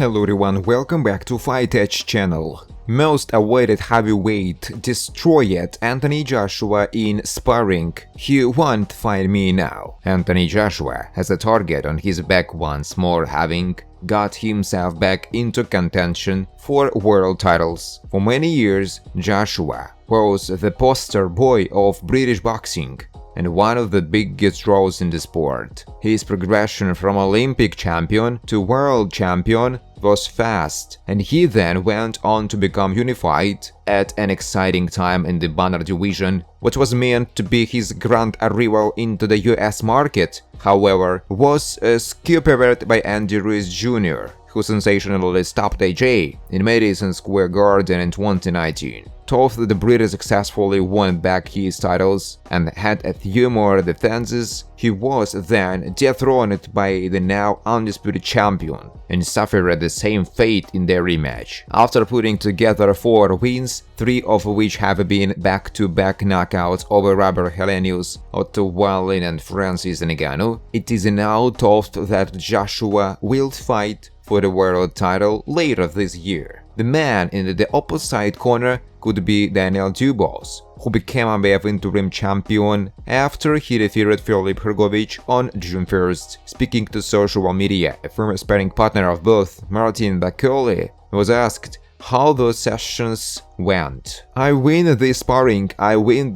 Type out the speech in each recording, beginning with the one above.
Hello everyone, welcome back to Fight Edge channel. Most awaited heavyweight destroyed Anthony Joshua in sparring. He won't fight me now. Anthony Joshua has a target on his back once more, having got himself back into contention for world titles. For many years, Joshua was the poster boy of British boxing and one of the biggest draws in the sport. His progression from Olympic champion to world champion was fast, and he then went on to become unified at an exciting time in the banner division, what was meant to be his grand arrival into the US market, however, was scuppered by Andy Ruiz Jr., who sensationally stopped AJ in Madison Square Garden in 2019. Though the Brit successfully won back his titles and had a few more defenses, he was then dethroned by the now undisputed champion and suffered the same fate in their rematch. After putting together 4 wins, 3 of which have been back-to-back knockouts over Robert Helenius, Otto Wallin and Francis Ngannou, it is now thought that Joshua will fight for the world title later this year. The man in the opposite corner could be Daniel Dubois, who became IBF interim champion after he defeated Filip Hrgovic on June 1st. Speaking to social media, a former sparring partner of both, Martin Bakole, was asked how those sessions went. I win this sparring in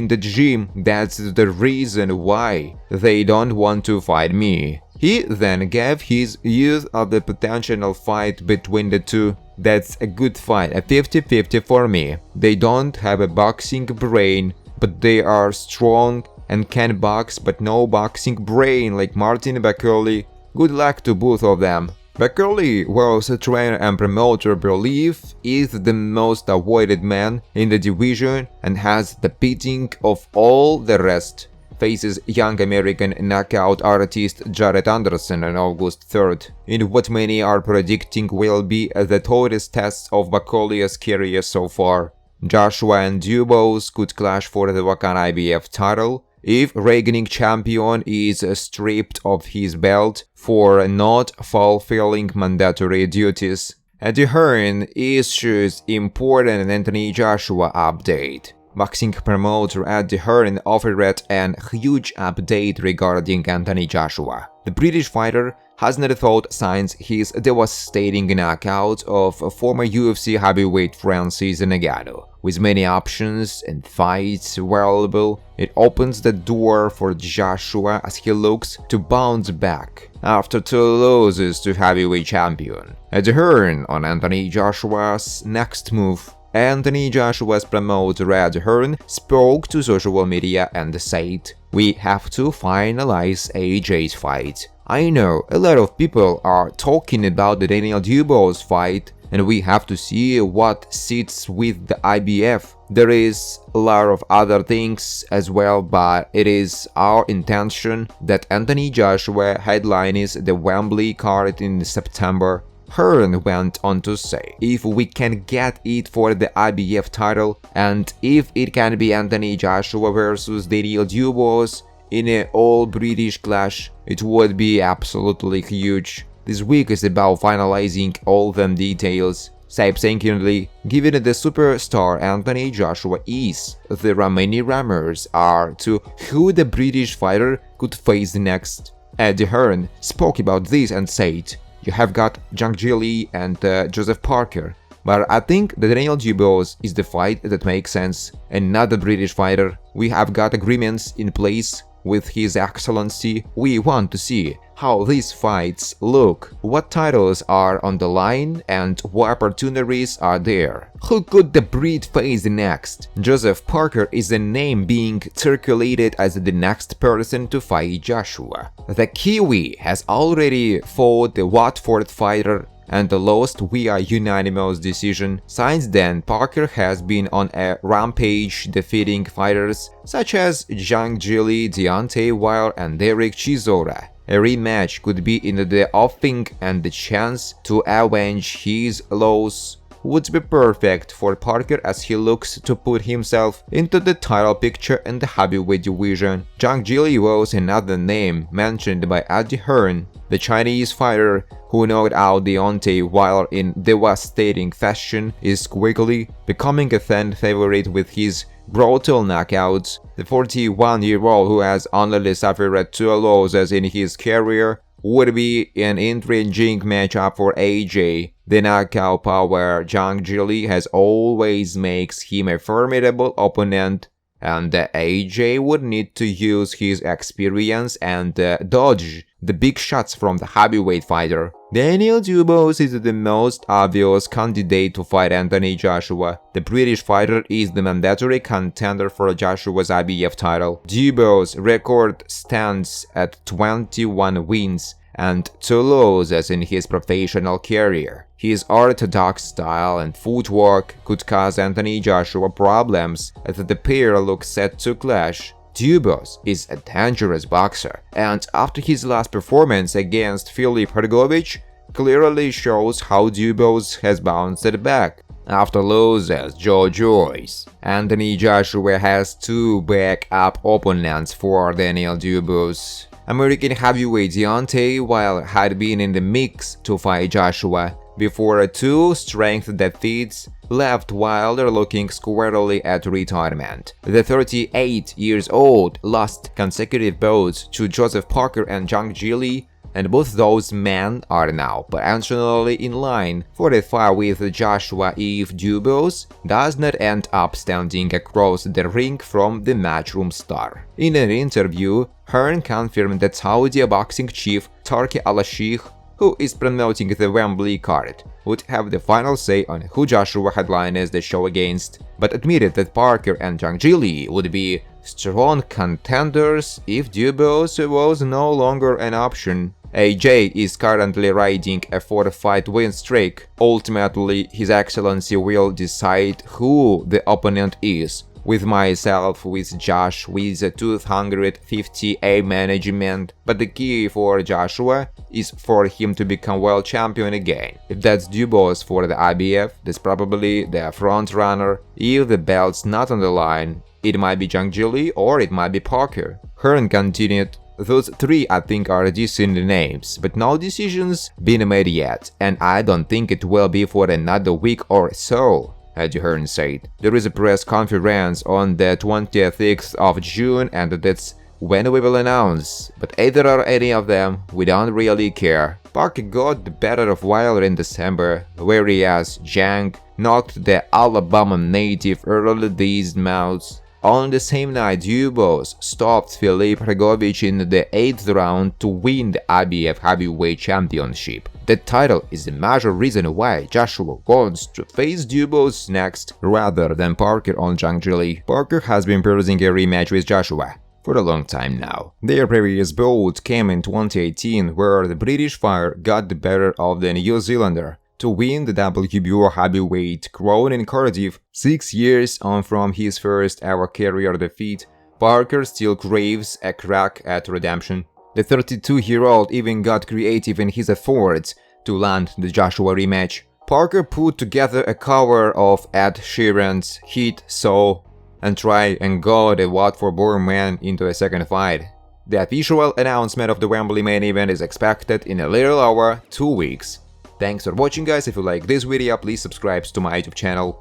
the gym, that's the reason why they don't want to fight me. He then gave his views of the potential fight between the two. That's a good fight, a 50-50 for me. They don't have a boxing brain, but they are strong and can box, but no boxing brain like Martin Bakole. Good luck to both of them. Bakole was a trainer and promoter, believe is the most avoided man in the division and has the beating of all the rest. Faces young American knockout artist Jared Anderson on August 3rd, in what many are predicting will be the toughest test of Bakole's career so far. Joshua and Dubois could clash for the Wakan IBF title if reigning champion is stripped of his belt for not fulfilling mandatory duties. Eddie Hearn issues important Anthony Joshua update. Boxing promoter Eddie Hearn offered an huge update regarding Anthony Joshua. The British fighter has not thought since his devastating knockout of former UFC heavyweight Francis Ngannou. With many options and fights available, it opens the door for Joshua as he looks to bounce back after 2 losses to heavyweight champion. Eddie Hearn on Anthony Joshua's next move. Anthony Joshua's promoter Eddie Hearn spoke to social media and said, "We have to finalize AJ's fight. I know a lot of people are talking about the Daniel Dubois fight, and we have to see what sits with the IBF. There is a lot of other things as well, but it is our intention that Anthony Joshua headlines the Wembley card in September." Hearn went on to say, "If we can get it for the IBF title, and if it can be Anthony Joshua versus Daniel Dubois in an all-British clash, it would be absolutely huge. This week is about finalizing all them details." Subsequently, given the superstar Anthony Joshua is, there are many rumors as to who the British fighter could face next. Eddie Hearn spoke about this and said, "You have got Zhang Zhilei and Joseph Parker, but I think that Daniel Dubois is the fight that makes sense, and not the British fighter. We have got agreements in place with His Excellency. We want to see how these fights look, what titles are on the line, and what opportunities are there. Who could the Brit face next?" Joseph Parker is a name being circulated as the next person to fight Joshua. The Kiwi has already fought the Watford fighter and lost via unanimous decision. Since then, Parker has been on a rampage, defeating fighters such as Zhang Zhilei, Deontay Wilder and Derek Chisora. A rematch could be in the offing, and the chance to avenge his loss would be perfect for Parker as he looks to put himself into the title picture in the heavyweight division. Zhang Zhilei was another name mentioned by Eddie Hearn, the Chinese fighter who knocked out Deontay Wilder in devastating fashion, is quickly becoming a fan favorite with his brutal knockouts. The 41-year-old, who has only suffered 2 losses in his career, would be an intriguing matchup for AJ. The knockout power Zhang Zhilei has always makes him a formidable opponent, and AJ would need to use his experience and dodge the big shots from the heavyweight fighter. Daniel Dubois is the most obvious candidate to fight Anthony Joshua. The British fighter is the mandatory contender for Joshua's IBF title. Dubois' record stands at 21 wins and 2 losses in his professional career. His orthodox style and footwork could cause Anthony Joshua problems as the pair looks set to clash. Dubois is a dangerous boxer, and after his last performance against Filip Hrgovic clearly shows how Dubois has bounced back after losses Joyce. Anthony Joshua has 2 backup opponents for Daniel Dubois. American heavyweight Deontay Wilder had been in the mix to fight Joshua before 2 strength defeats left Wilder looking squarely at retirement. The 38-year-old lost consecutive bouts to Joseph Parker and Zhang Zhilei, and both those men are now potentially in line for a fight with Joshua if Dubois does not end up standing across the ring from the Matchroom star. In an interview, Hearn confirmed that Saudi boxing chief Turki Al-Sheikh, who is promoting the Wembley card, would have the final say on who Joshua headlines the show against, but admitted that Parker and Zhang Zhilei would be strong contenders if Dubois was no longer an option. AJ is currently riding a 4-fight win streak. Ultimately, His Excellency will decide who the opponent is. With myself, with Josh, with 250A management, but the key for Joshua is for him to become world champion again. If that's Dubois for the IBF, that's probably the front runner. If the belt's not on the line, it might be Zhang Zhilei or it might be Parker. Hearn continued, "Those 3 I think are decent names, but no decisions been made yet, and I don't think it will be for another week or so," Eddie Hearn said. There is a press conference on the 26th of June, and that's when we will announce, but either or any of them, we don't really care. Parker got the better of Wilder in December, whereas Zhang knocked the Alabama native early this month. On the same night, Dubois stopped Filip Hrgovic in the 8th round to win the IBF Heavyweight Championship. That title is the major reason why Joshua wants to face Dubois next rather than Parker on Zhang Zhilei. Parker has been pursuing a rematch with Joshua for a long time now. Their previous bout came in 2018, where the British fighter got the better of the New Zealander to win the WBO heavyweight crown in Cardiff. 6 years on from his first ever career defeat, Parker still craves a crack at redemption. The 32-year-old even got creative in his efforts to land the Joshua rematch. Parker put together a cover of Ed Sheeran's hit "So" and tried and got a Watford-born man into a second fight. The official announcement of the Wembley main event is expected in a little over 2 weeks. Thanks for watching, guys. If you like this video, please subscribe to my YouTube channel.